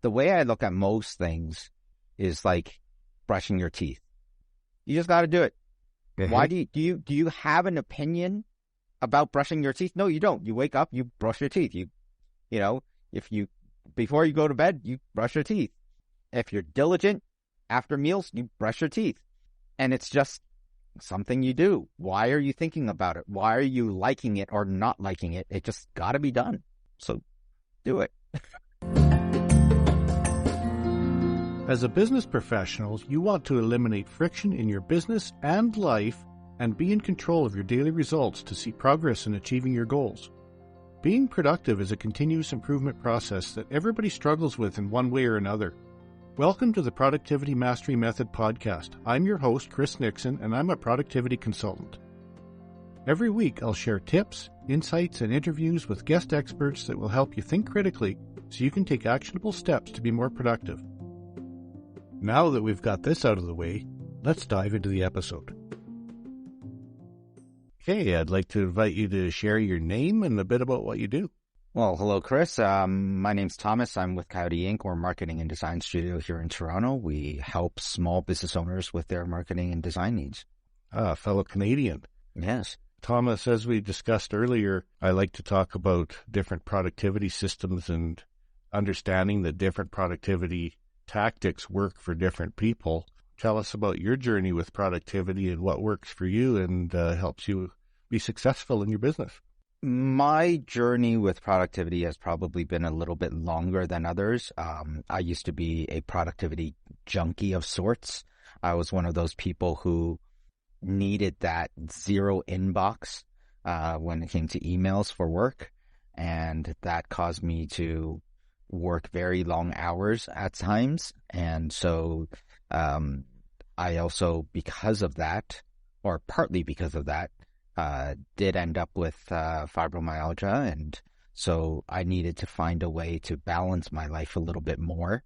the way I look at most things is like brushing your teeth. You just got to do it. Mm-hmm. Why do you have an opinion about brushing your teeth? No, you don't. You wake up, you brush your teeth. Before you go to bed, you brush your teeth. If you're diligent after meals, you brush your teeth. And it's just something you do. Why are you thinking about it? Why are you liking it or not liking it? It just got to be done. So do it. As a business professional, you want to eliminate friction in your business and life and be in control of your daily results to see progress in achieving your goals. Being productive is a continuous improvement process that everybody struggles with in one way or another. Welcome to the Productivity Mastery Method podcast. I'm your host, Chris Nixon, and I'm a productivity consultant. Every week, I'll share tips, insights, and interviews with guest experts that will help you think critically so you can take actionable steps to be more productive. Now that we've got this out of the way, let's dive into the episode. Okay, I'd like to invite you to share your name and a bit about what you do. Well, hello, Chris. My name's Thomas. I'm with Coyote Inc. We're a marketing and design studio here in Toronto. We help small business owners with their marketing and design needs. Fellow Canadian. Yes. Thomas, as we discussed earlier, I like to talk about different productivity systems and understanding that different productivity tactics work for different people. Tell us about your journey with productivity and what works for you and helps you be successful in your business. My journey with productivity has probably been a little bit longer than others. I used to be a productivity junkie of sorts. I was one of those people who needed that zero inbox when it came to emails for work, and that caused me to work very long hours at times. And so I also, because of that, or partly because of that, did end up with fibromyalgia. And so I needed to find a way to balance my life a little bit more.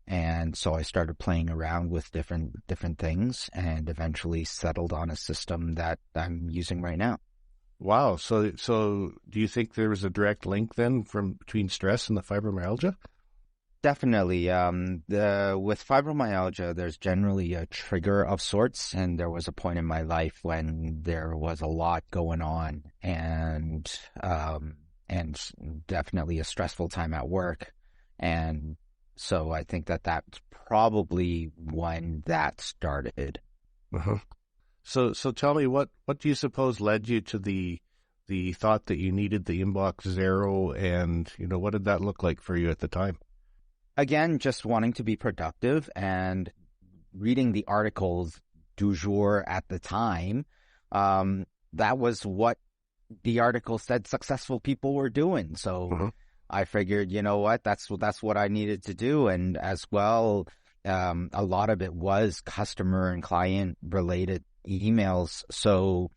And so I started playing around with different things and eventually settled on a system that I'm using right now. Wow. So do you think there was a direct link then between stress and the fibromyalgia? Definitely. With fibromyalgia, there's generally a trigger of sorts, and there was a point in my life when there was a lot going on, and definitely a stressful time at work, and so I think that's probably when that started. Uh-huh. So tell me, what do you suppose led you to the thought that you needed the inbox zero, and what did that look like for you at the time? Again, just wanting to be productive and reading the articles du jour at the time. That was what the article said successful people were doing. So I figured, you know what, that's what I needed to do. And as well, a lot of it was customer and client related emails. So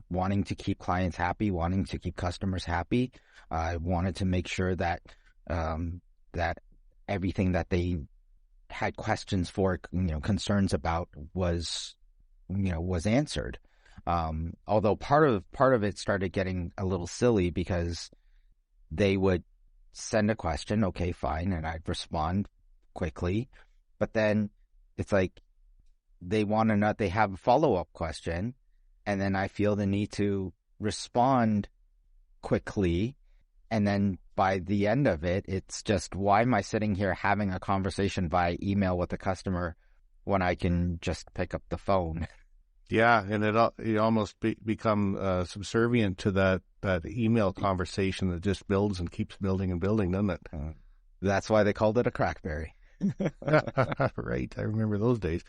wanting to keep clients happy, wanting to keep customers happy, I wanted to make sure that that everything that they had questions for, concerns about was answered. Although part of it started getting a little silly because they would send a question, okay, fine, and I'd respond quickly, but then it's like they want to know, they have a follow-up question, and then I feel the need to respond quickly. And then by the end of it, it's just, why am I sitting here having a conversation via email with a customer when I can just pick up the phone? Yeah, and it almost become subservient to that email conversation that just builds and keeps building and building, doesn't it? That's why they called it a crackberry. Right, I remember those days.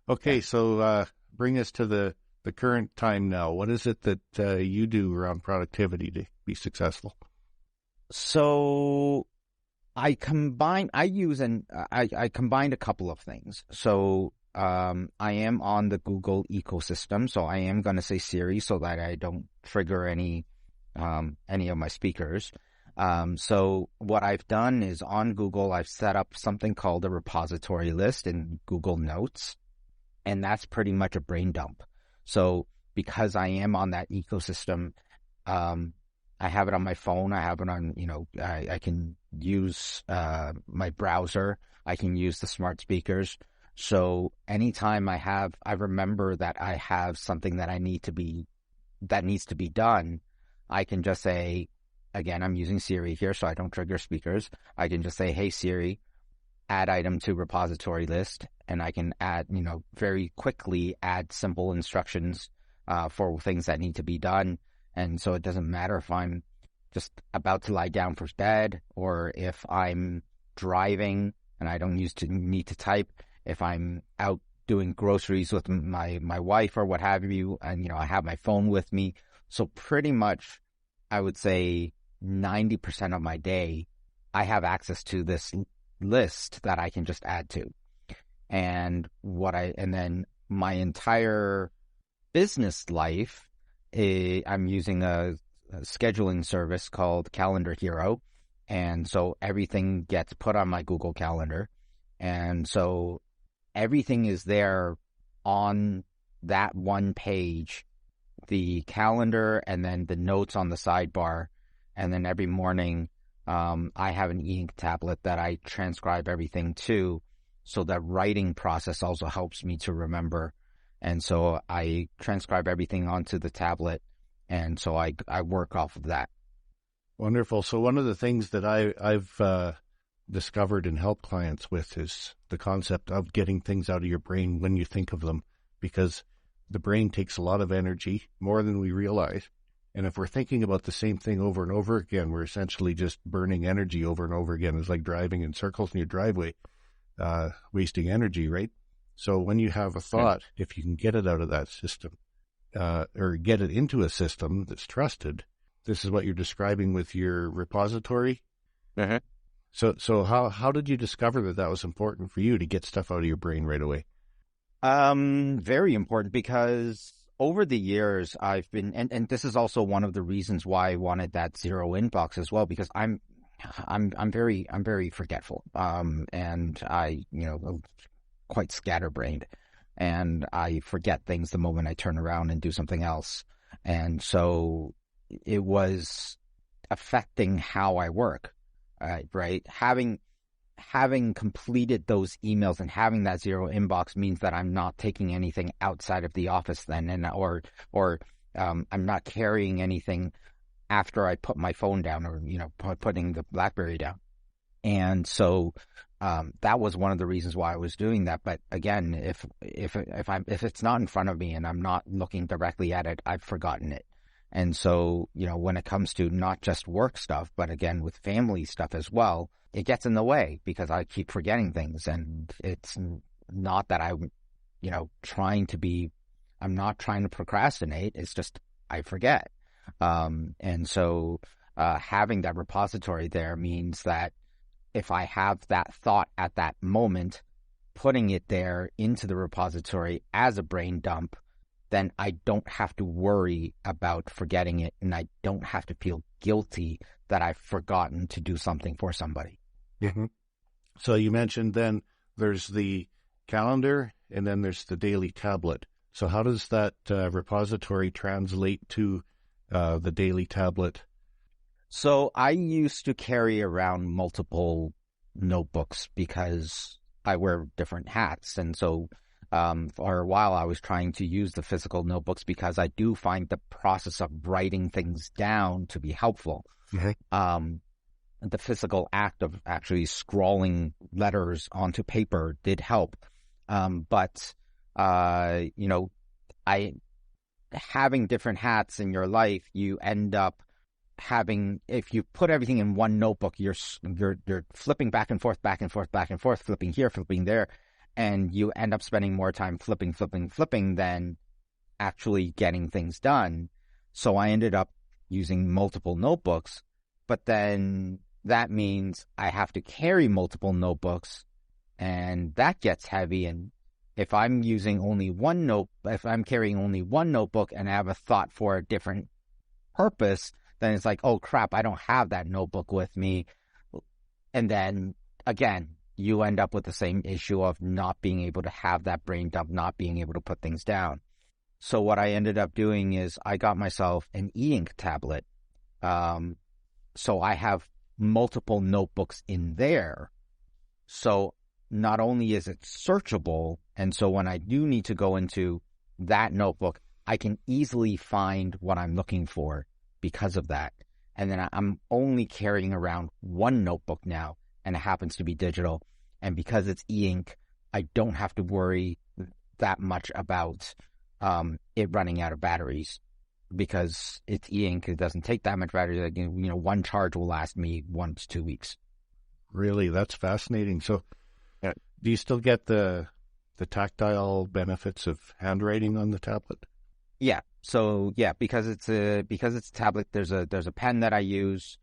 Okay, so bring us to the current time now. What is it that you do around productivity to be successful? So I combined a couple of things. So I am on the Google ecosystem, so I am going to say Siri so that I don't trigger any of my speakers. So what I've done is on Google, I've set up something called a repository list in Google Notes, and that's pretty much a brain dump. So because I am on that ecosystem, I have it on my phone. I have it on, I can use my browser. I can use the smart speakers. So anytime I remember that I have something that needs to be done, I can just say, again, I'm using Siri here, so I don't trigger speakers. I can just say, hey, Siri, add item to repository list, and I can add, very quickly add simple instructions for things that need to be done. And so it doesn't matter if I'm just about to lie down for bed, or if I'm driving and I don't need to type, if I'm out doing groceries with my wife or what have you, and I have my phone with me. So pretty much, I would say 90% of my day, I have access to this list that I can just add to. And then my entire business life, I'm using a scheduling service called Calendar Hero. And so everything gets put on my Google Calendar. And so everything is there on that one page, the calendar, and then the notes on the sidebar. And then every morning, I have an e-ink tablet that I transcribe everything to. So that writing process also helps me to remember. And so I transcribe everything onto the tablet. And so I work off of that. Wonderful. So one of the things that I've discovered and helped clients with is the concept of getting things out of your brain when you think of them, because the brain takes a lot of energy, more than we realize. And if we're thinking about the same thing over and over again, we're essentially just burning energy over and over again. It's like driving in circles in your driveway, wasting energy, right? So when you have a thought, if you can get it out of that system, or get it into a system that's trusted, this is what you're describing with your repository. Uh-huh. So how did you discover that was important for you to get stuff out of your brain right away? Very important, because over the years I've been, and this is also one of the reasons why I wanted that zero inbox as well, because I'm very forgetful. And I, quite scatterbrained, and I forget things the moment I turn around and do something else. And so it was affecting how I work, right? Having completed those emails and having that zero inbox means that I'm not taking anything outside of the office then, or I'm not carrying anything after I put my phone down, or putting the BlackBerry down. And so that was one of the reasons why I was doing that. But again, if it's not in front of me and I'm not looking directly at it, I've forgotten it. And so, when it comes to not just work stuff, but again, with family stuff as well, it gets in the way because I keep forgetting things. And it's not that I'm not trying to procrastinate. It's just, I forget. And so, having that repository there means that if I have that thought at that moment, putting it there into the repository as a brain dump, then I don't have to worry about forgetting it, and I don't have to feel guilty that I've forgotten to do something for somebody. Mm-hmm. So you mentioned then there's the calendar and then there's the daily tablet. So how does that repository translate to the daily tablet? So I used to carry around multiple notebooks because I wear different hats. And so for a while I was trying to use the physical notebooks because I do find the process of writing things down to be helpful. Mm-hmm. The physical act of actually scrawling letters onto paper did help. But having different hats in your life, you end up having, if you put everything in one notebook, you're flipping back and forth, flipping here, flipping there, and you end up spending more time flipping than actually getting things done. So I ended up using multiple notebooks, but then that means I have to carry multiple notebooks, and that gets heavy. And if I'm carrying only one notebook and I have a thought for a different purpose, then it's like, oh crap, I don't have that notebook with me. And then again, you end up with the same issue of not being able to have that brain dump, not being able to put things down. So what I ended up doing is I got myself an e-ink tablet. So I have multiple notebooks in there. So not only is it searchable, and so when I do need to go into that notebook, I can easily find what I'm looking for because of that. And then I'm only carrying around one notebook now, and it happens to be digital. And because it's e-ink, I don't have to worry that much about it running out of batteries, because it's e-ink. It doesn't take that much battery. Like, one charge will last me 1 to 2 weeks. Really, that's fascinating. So, do you still get the tactile benefits of handwriting on the tablet? Yeah. So yeah, because it's a tablet, there's a pen that I use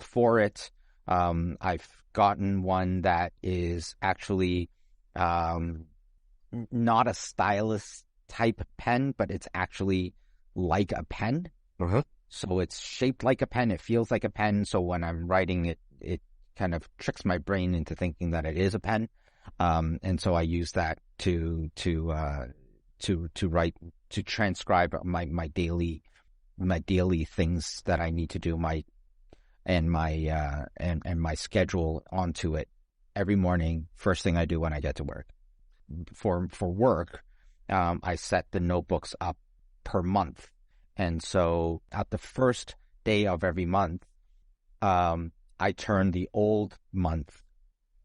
for it. I've gotten one that is actually not a stylus type pen, but it's actually like a pen. Uh-huh. So it's shaped like a pen. It feels like a pen. So when I'm writing it, it kind of tricks my brain into thinking that it is a pen. And so I use that to write, to transcribe my daily things that I need to do, my schedule onto it every morning. First thing I do when I get to work. For work, I set the notebooks up per month, and so at the first day of every month, I turn the old month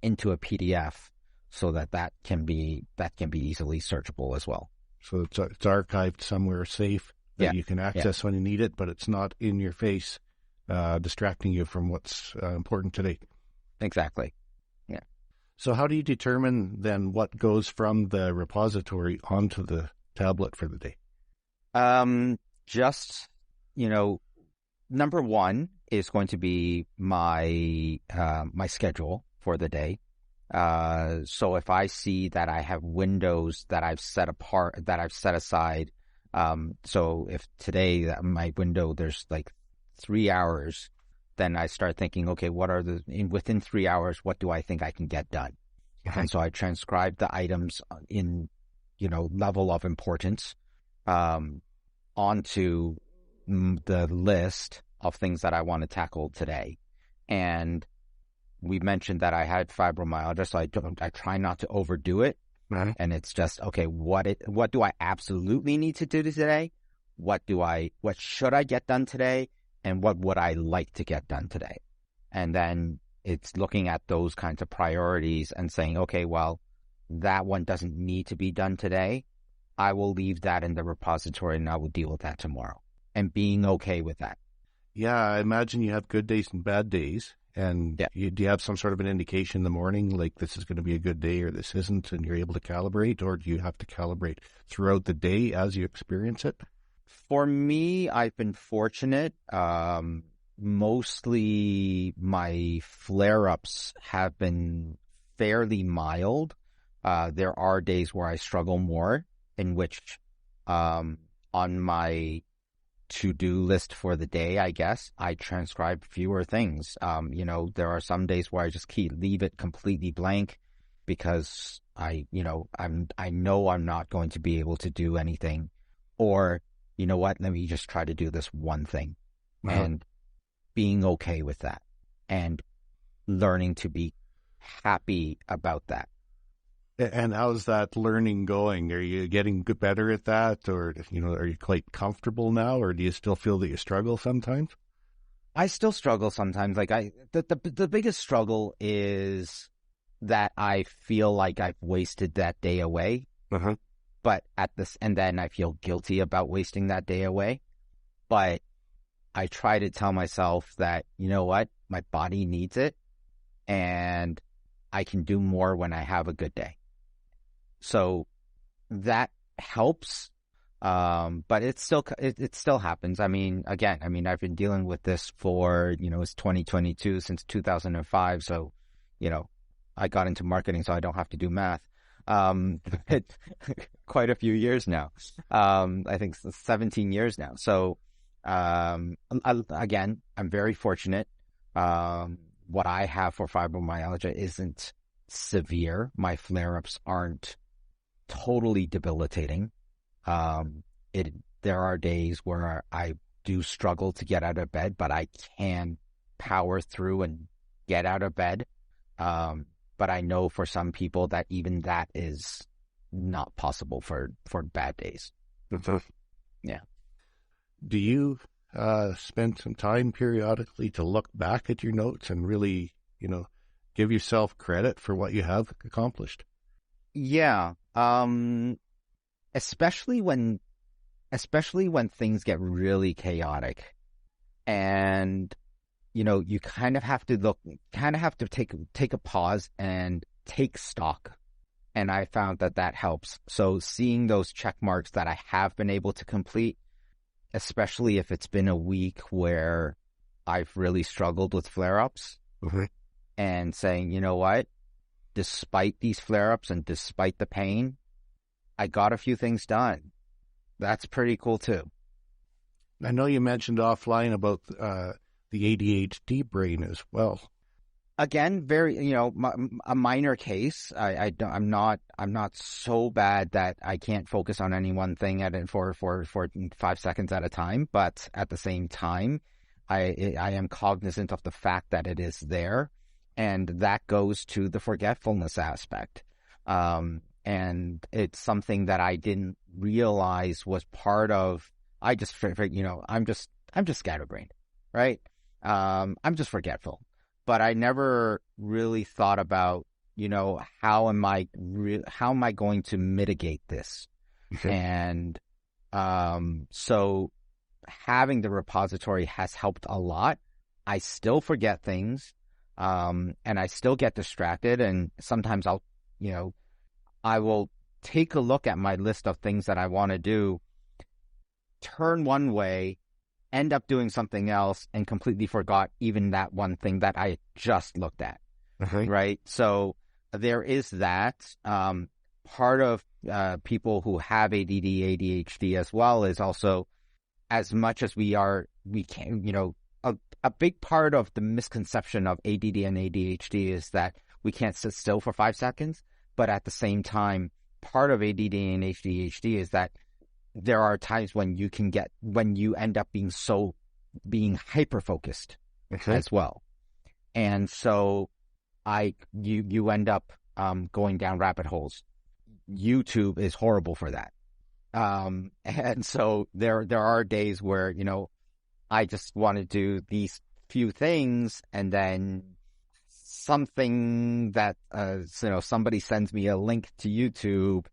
into a PDF so that can be easily searchable as well. So it's archived somewhere safe that you can access when you need it, but it's not in your face, distracting you from what's important today. Exactly. Yeah. So how do you determine then what goes from the repository onto the tablet for the day? Just, number one is going to be my schedule for the day. So if I see that I have windows that I've set aside, so if today my window, there's like 3 hours, then I start thinking, okay, within 3 hours, what do I think I can get done? Okay. And so I transcribe the items in, level of importance, onto the list of things that I want to tackle today. And we mentioned that I had fibromyalgia, so I try not to overdo it. Right. And it's just, okay, what do I absolutely need to do today? What should I get done today? And what would I like to get done today? And then it's looking at those kinds of priorities and saying, okay, well, that one doesn't need to be done today. I will leave that in the repository and I will deal with that tomorrow. And being okay with that. Yeah, I imagine you have good days and bad days. And do you have some sort of an indication in the morning, like this is going to be a good day or this isn't, and you're able to calibrate? Or do you have to calibrate throughout the day as you experience it? For me, I've been fortunate. Mostly my flare-ups have been fairly mild. There are days where I struggle more, in which on my to-do list for the day, I guess, I transcribe fewer things. There are some days where I just leave it completely blank because I know I'm not going to be able to do anything, or you know what, let me just try to do this one thing. Uh-huh. And being okay with that and learning to be happy about that. And how's that learning going? Are you getting better at that, or are you quite comfortable now, or do you still feel that you struggle sometimes? I still struggle sometimes. Like the biggest struggle is that I feel like I've wasted that day away. Uh-huh. But and then I feel guilty about wasting that day away. But I try to tell myself that, you know what, my body needs it, and I can do more when I have a good day. So that helps, but it still happens. I mean, I've been dealing with this for, it's 2022, since 2005. So, I got into marketing, so I don't have to do math. Quite a few years now. I think 17 years now. So, I'm very fortunate. What I have for fibromyalgia isn't severe. My flare-ups aren't totally debilitating. There are days where I do struggle to get out of bed, but I can power through and get out of bed. But I know for some people that even that is not possible for bad days. Yeah. Do you spend some time periodically to look back at your notes and really, give yourself credit for what you have accomplished? Yeah. Especially when things get really chaotic, and you kind of have to take a pause and take stock. And I found that helps. So seeing those check marks that I have been able to complete, especially if it's been a week where I've really struggled with flare-ups, and saying, you know what, despite these flare-ups and despite the pain, I got a few things done. That's pretty cool too. I know you mentioned offline about the ADHD brain as well. Again, very, a minor case. I'm not so bad that I can't focus on any one thing for 5 seconds at a time. But at the same time, I am cognizant of the fact that it is there, and that goes to the forgetfulness aspect. And it's something that I didn't realize was part of. I just, I'm just scatterbrained, right? I'm just forgetful. But I never really thought about, how am I going to mitigate this? And so having the repository has helped a lot. I still forget things, and I still get distracted. And sometimes I will take a look at my list of things that I want to do, turn one way, end up doing something else, and completely forgot even that one thing that I just looked at. Right? So there is that. Part of people who have ADD, ADHD as well is also, as much as we can, a big part of the misconception of ADD and ADHD is that we can't sit still for 5 seconds. But at the same time, part of ADD and ADHD is that there are times when you end up being hyper-focused as well. And so you end up going down rabbit holes. YouTube is horrible for that. And so there are days where, I just want to do these few things, and then something that, somebody sends me a link to YouTube,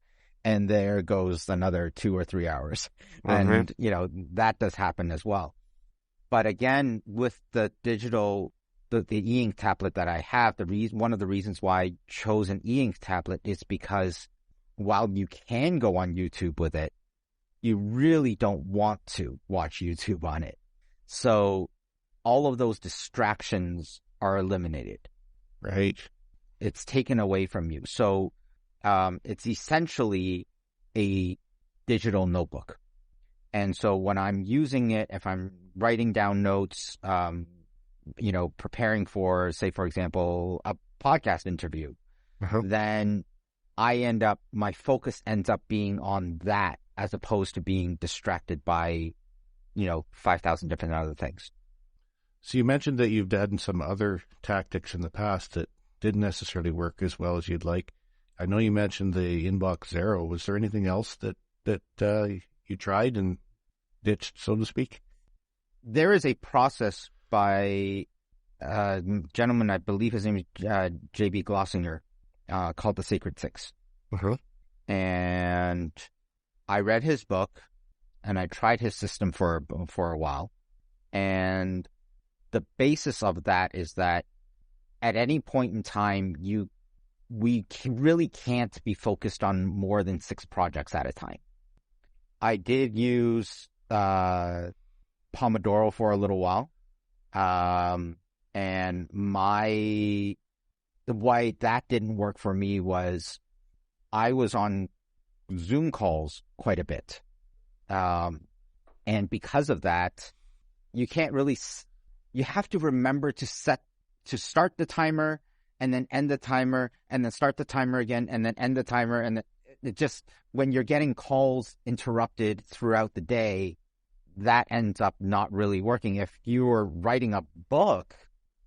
and there goes another 2 or 3 hours. And, that does happen as well. But again, with the digital, the e-ink tablet that I have, one of the reasons why I chose an e-ink tablet is because while you can go on YouTube with it, you really don't want to watch YouTube on it. So all of those distractions are eliminated. Right. It's taken away from you. So it's essentially a digital notebook. And so when I'm using it, if I'm writing down notes, preparing for, say, for example, a podcast interview, then my focus ends up being on that as opposed to being distracted by, 5,000 different other things. So you mentioned that you've done some other tactics in the past that didn't necessarily work as well as you'd like. I know you mentioned the inbox zero. Was there anything else that you tried and ditched, so to speak? There is a process by a gentleman, I believe his name is J.B. Glossinger, called The Sacred Six. And I read his book, and I tried his system for a while. And the basis of that is that at any point in time, we really can't be focused on more than 6 projects at a time. I did use Pomodoro for a little while. And why that didn't work for me was I was on Zoom calls quite a bit. And because of that, you can't really, you have to remember to start the timer and then end the timer and then start the timer again and then end the timer. And it just, when you're getting calls interrupted throughout the day, that ends up not really working. If you were writing a book,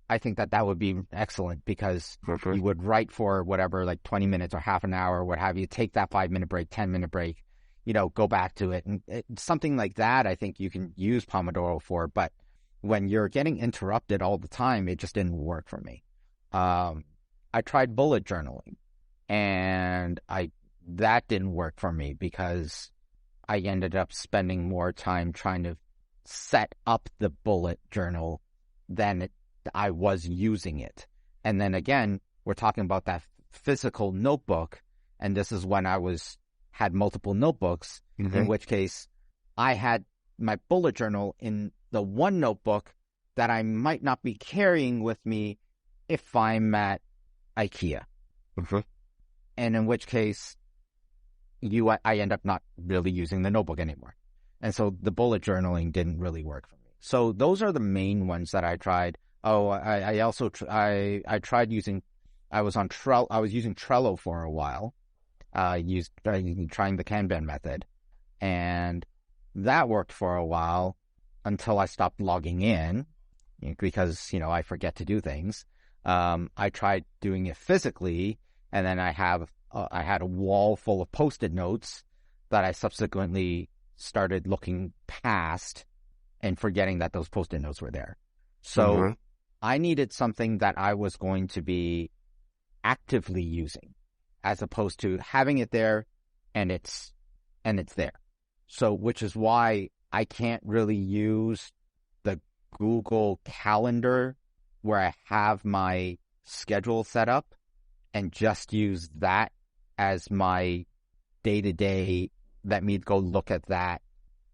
I think that would be excellent because Okay. you would write for whatever, like 20 minutes or half an hour, what have you, take that 5-minute break, 10-minute break, go back to it. And something like that, I think you can use Pomodoro for. But when you're getting interrupted all the time, it just didn't work for me. I tried bullet journaling, and that didn't work for me because I ended up spending more time trying to set up the bullet journal than I was using it. And then again, we're talking about that physical notebook, and this is when I had multiple notebooks, in which case I had my bullet journal in the one notebook that I might not be carrying with me if I'm at IKEA. And in which case I end up not really using the notebook anymore. And so the bullet journaling didn't really work for me. So those are the main ones that I tried. Oh, I also I tried using, I was using Trello for a while, trying the Kanban method, and that worked for a while until I stopped logging in because, I forget to do things. I tried doing it physically, and then I had a wall full of Post-it notes that I subsequently started looking past and forgetting that those Post-it notes were there. So I needed something that I was going to be actively using, as opposed to having it there and it's there. So, which is why I can't really use the Google Calendar where I have my schedule set up and just use that as my day-to-day. Let me go look at that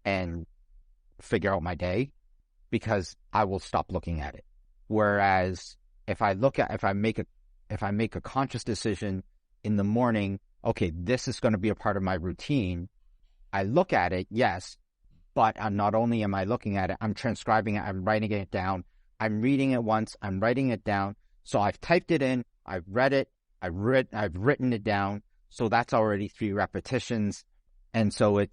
and figure out my day, because I will stop looking at it. Whereas if I make a conscious decision in the morning, okay, this is going to be a part of my routine, I look at it, yes, but not only am I looking at it, I'm transcribing it, I'm writing it down, I'm reading it once, I'm writing it down. So I've typed it in, I've read it, I've written it down. So that's already 3 repetitions. And so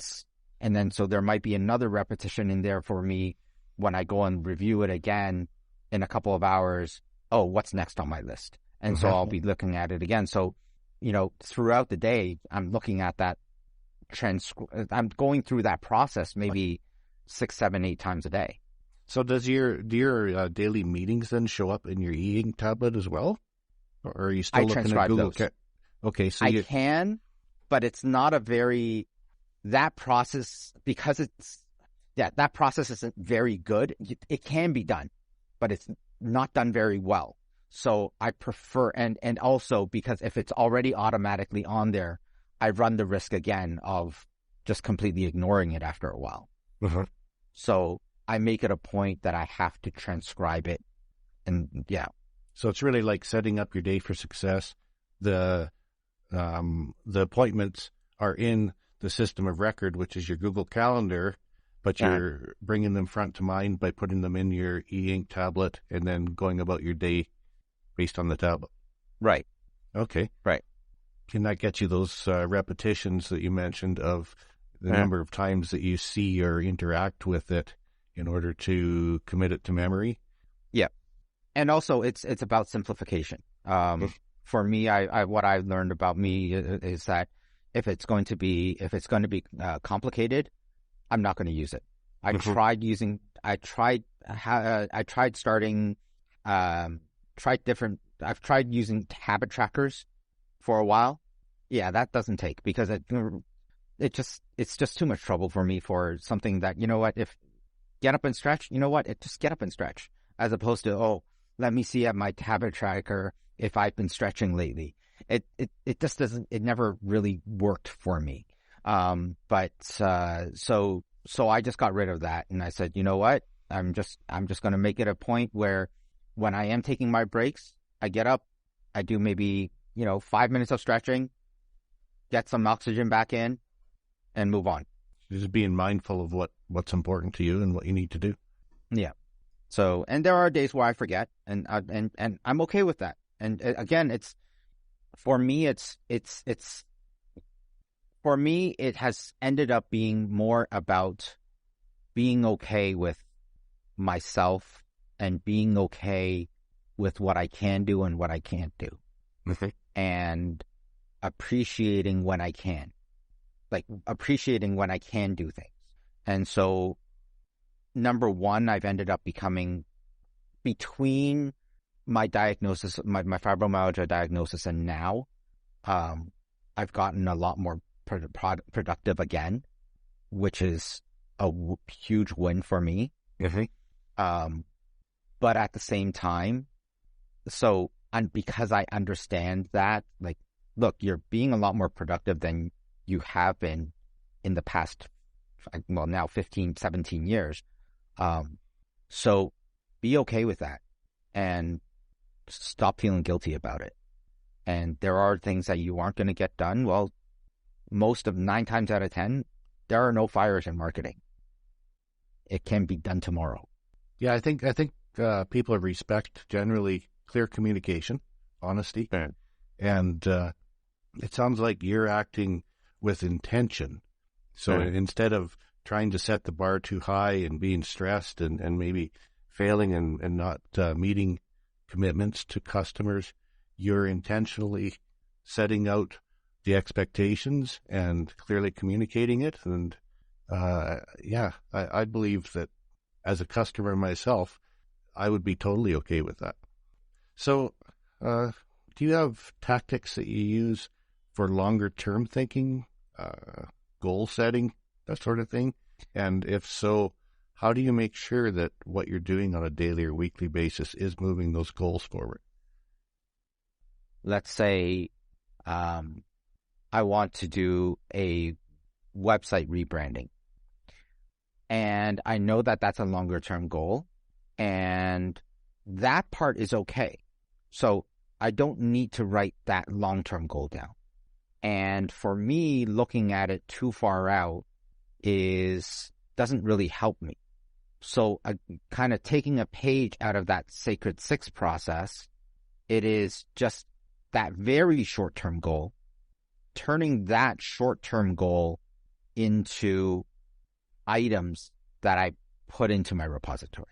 there might be another repetition in there for me when I go and review it again in a couple of hours. Oh, what's next on my list? And so I'll be looking at it again. So, throughout the day, I'm looking at that I'm going through that process maybe 6, 7, 8 times a day. So do your daily meetings then show up in your e-ink tablet as well? Or are you still looking at Google? Okay, so I can, but it's not that process, because that process isn't very good. It can be done, but it's not done very well. So I prefer, and also because if it's already automatically on there, I run the risk again of just completely ignoring it after a while. So I make it a point that I have to transcribe it. And yeah. So it's really like setting up your day for success. The appointments are in the system of record, which is your Google Calendar, but you're bringing them front to mind by putting them in your e-ink tablet and then going about your day based on the tablet. Right. Okay. Right. Can that get you those repetitions that you mentioned of the number of times that you see or interact with it in order to commit it to memory? Yeah. And also it's about simplification. For me, what I've learned about me is that if it's going to be complicated, I'm not going to use it. I've tried using habit trackers for a while. Yeah, that doesn't take, because it's just too much trouble for me for something that, if get up and stretch, just get up and stretch, as opposed to, let me see at my habit tracker if I've been stretching lately. It just doesn't, it never really worked for me. So I just got rid of that, and I said, you know what? I'm just going to make it a point where when I am taking my breaks, I get up, I do maybe, 5 minutes of stretching, get some oxygen back in, and move on. Just being mindful of what's important to you and what you need to do. Yeah. So, and there are days where I forget, and I'm okay with that. And again, for me, it has ended up being more about being okay with myself and being okay with what I can do and what I can't do, and appreciating when I can, like appreciating when I can do things. And so, number one, I've ended up becoming, between my diagnosis, my fibromyalgia diagnosis, and now, I've gotten a lot more productive again, which is a huge win for me. But at the same time, and because I understand that, like, look, you're being a lot more productive than you have been in the past, well, now 15, 17 years. So be okay with that and stop feeling guilty about it. And there are things that you aren't going to get done. Well, 9 times out of 10, there are no fires in marketing. It can be done tomorrow. Yeah, I think people respect generally clear communication, honesty, and it sounds like you're acting with intention. So instead of trying to set the bar too high and being stressed and maybe failing and not meeting commitments to customers, you're intentionally setting out the expectations and clearly communicating it. And I believe that as a customer myself, I would be totally okay with that. So do you have tactics that you use for longer term thinking, goal setting, that sort of thing? And if so, how do you make sure that what you're doing on a daily or weekly basis is moving those goals forward? Let's say I want to do a website rebranding, and I know that that's a longer term goal, and that part is okay. So I don't need to write that long term goal down. And for me, looking at it too far out doesn't really help me. So kind of taking a page out of that Sacred Six process, it is just that very short-term goal, turning that short-term goal into items that I put into my repository.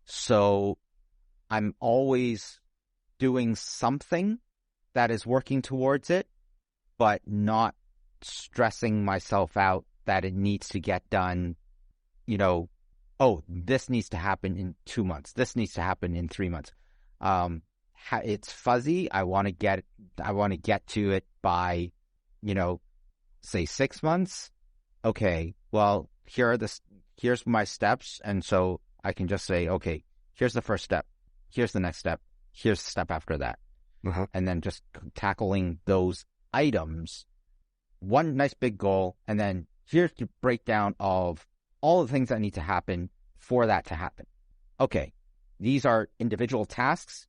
So I'm always doing something that is working towards it, but not stressing myself out that it needs to get done, this needs to happen in 2 months. This needs to happen in 3 months. It's fuzzy. I want to get to it by, say 6 months. Okay, well, here's my steps. And so I can just say, okay, here's the first step. Here's the next step. Here's the step after that. And then just tackling those items, one nice big goal, and then here's the breakdown of all the things that need to happen for that to happen. Okay, these are individual tasks,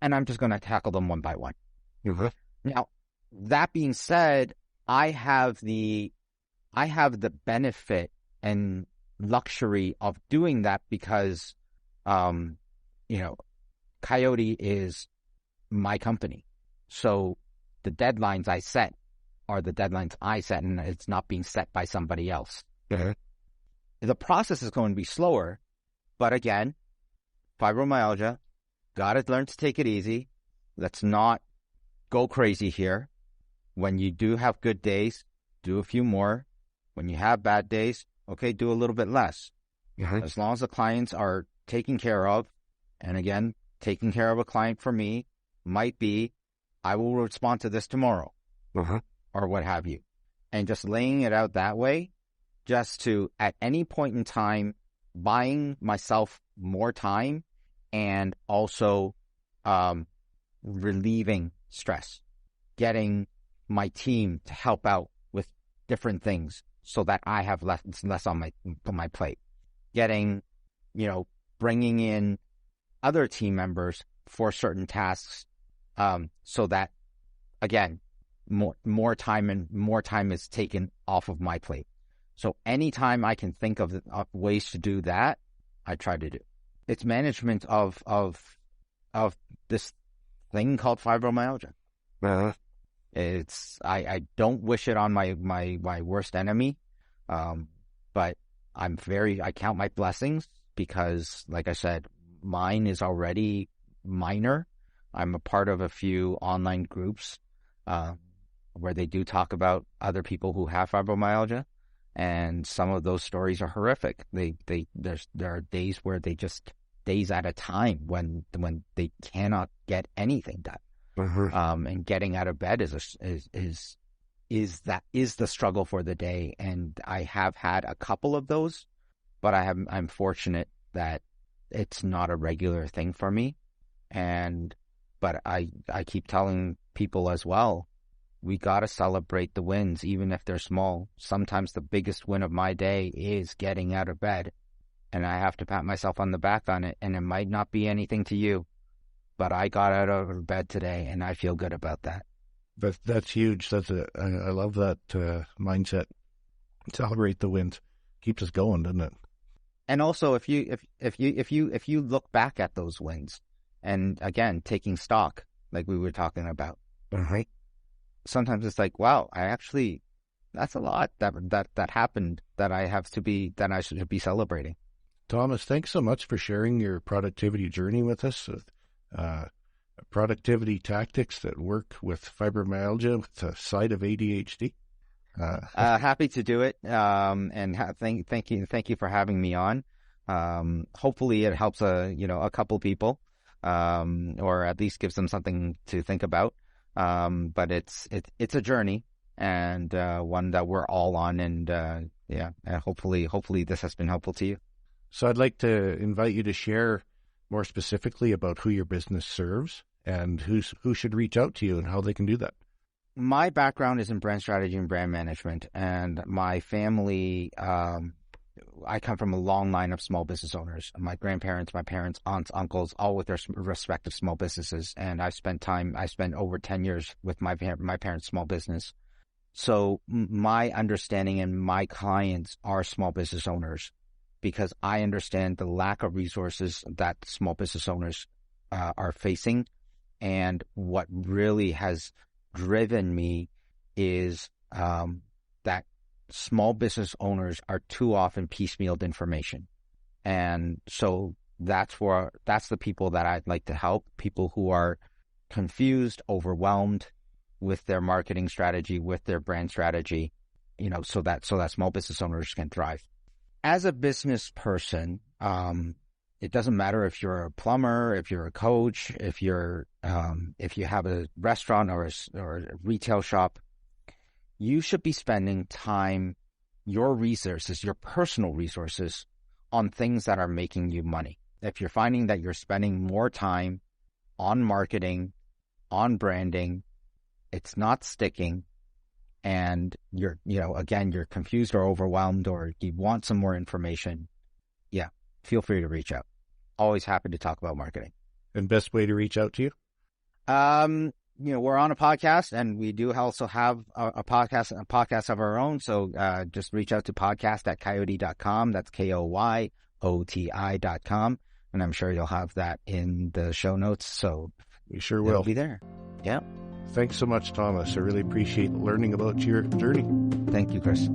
and I'm just going to tackle them one by one. Now, that being said, I have the benefit and luxury of doing that because, Coyote is my company. So the deadlines I set are the deadlines I set, and it's not being set by somebody else. The process is going to be slower, but again, fibromyalgia, gotta learn to take it easy. Let's not go crazy here. When you do have good days, do a few more. When you have bad days, okay, do a little bit less. As long as the clients are taken care of, and again, taking care of a client for me might be, I will respond to this tomorrow, or what have you. And just laying it out that way, just to, at any point in time, buying myself more time and also relieving stress, getting my team to help out with different things so that I have less on my plate, bringing in other team members for certain tasks, so that, again, more time is taken off of my plate. So anytime I can think of ways to do that, I try to do. It's management of this thing called fibromyalgia. I don't wish it on my worst enemy, but I count my blessings because, like I said, mine is already minor. I'm a part of a few online groups where they do talk about other people who have fibromyalgia, and some of those stories are horrific. There are days where days at a time when they cannot get anything done. And getting out of bed is the struggle for the day. And I have had a couple of those, but I'm fortunate that it's not a regular thing for me. But I keep telling people as well, we got to celebrate the wins, even if they're small. Sometimes the biggest win of my day is getting out of bed, and I have to pat myself on the back on it. And it might not be anything to you, but I got out of bed today, and I feel good about that. That's huge. I love that mindset. Celebrate the wins. Keeps us going, doesn't it? And also, if you look back at those wins, and again, taking stock, like we were talking about, right? Sometimes it's like, wow, that's a lot that happened that I should be celebrating. Thomas, thanks so much for sharing your productivity journey with us. Productivity tactics that work with fibromyalgia with a side of ADHD. Happy to do it. And thank you for having me on. Hopefully it helps a couple people, or at least gives them something to think about. But it's a journey, and one that we're all on, and hopefully this has been helpful to you. So I'd like to invite you to share more specifically about who your business serves and who should reach out to you and how they can do that. My background is in brand strategy and brand management, and my family, I come from a long line of small business owners. My grandparents, my parents, aunts, uncles, all with their respective small businesses. And I spent over 10 years with my parents' small business. So my understanding and my clients are small business owners, because I understand the lack of resources that small business owners are facing. And what really has driven me is that small business owners are too often piecemealed information. And so that's the people that I'd like to help, people who are confused, overwhelmed with their marketing strategy, with their brand strategy, so that small business owners can thrive. As a business person, it doesn't matter if you're a plumber, if you're a coach, if you have a restaurant or a retail shop, you should be spending time, your resources, your personal resources, on things that are making you money. If you're finding that you're spending more time on marketing, on branding, it's not sticking, and you're confused or overwhelmed, or you want some more information, feel free to reach out. Always happy to talk about marketing. And best way to reach out to you? We're on a podcast, and we do also have a podcast of our own. So just reach out to podcast@coyote.com. That's KOYOTI.com. And I'm sure you'll have that in the show notes. So we sure will. It'll be there. Yeah. Thanks so much, Thomas. I really appreciate learning about your journey. Thank you, Chris.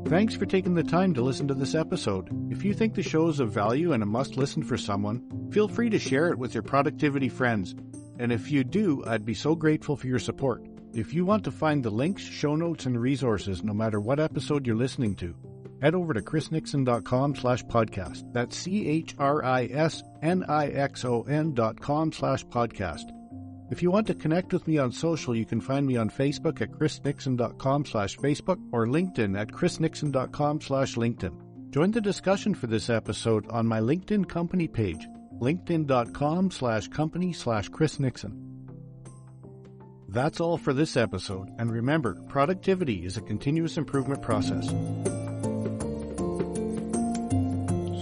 Thanks for taking the time to listen to this episode. If you think the show is of value and a must-listen for someone, feel free to share it with your productivity friends. And if you do, I'd be so grateful for your support. If you want to find the links, show notes, and resources, no matter what episode you're listening to, head over to chrisnixon.com/podcast. That's CHRISNIXON.com/podcast. If you want to connect with me on social, you can find me on Facebook at chrisnixon.com/Facebook or LinkedIn at chrisnixon.com/LinkedIn. Join the discussion for this episode on my LinkedIn company page, linkedin.com/company/chrisnixon. That's all for this episode, and remember, productivity is a continuous improvement process.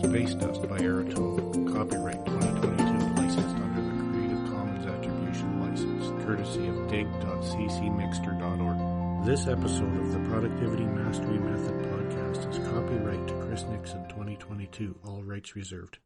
Space Dust by Aerotone, copyright 2022, licensed under the Creative Commons Attribution License, courtesy of dig.ccmixter.org. This episode of the Productivity Mastery Method podcast is copyright to Chris Nixon 2022, all rights reserved.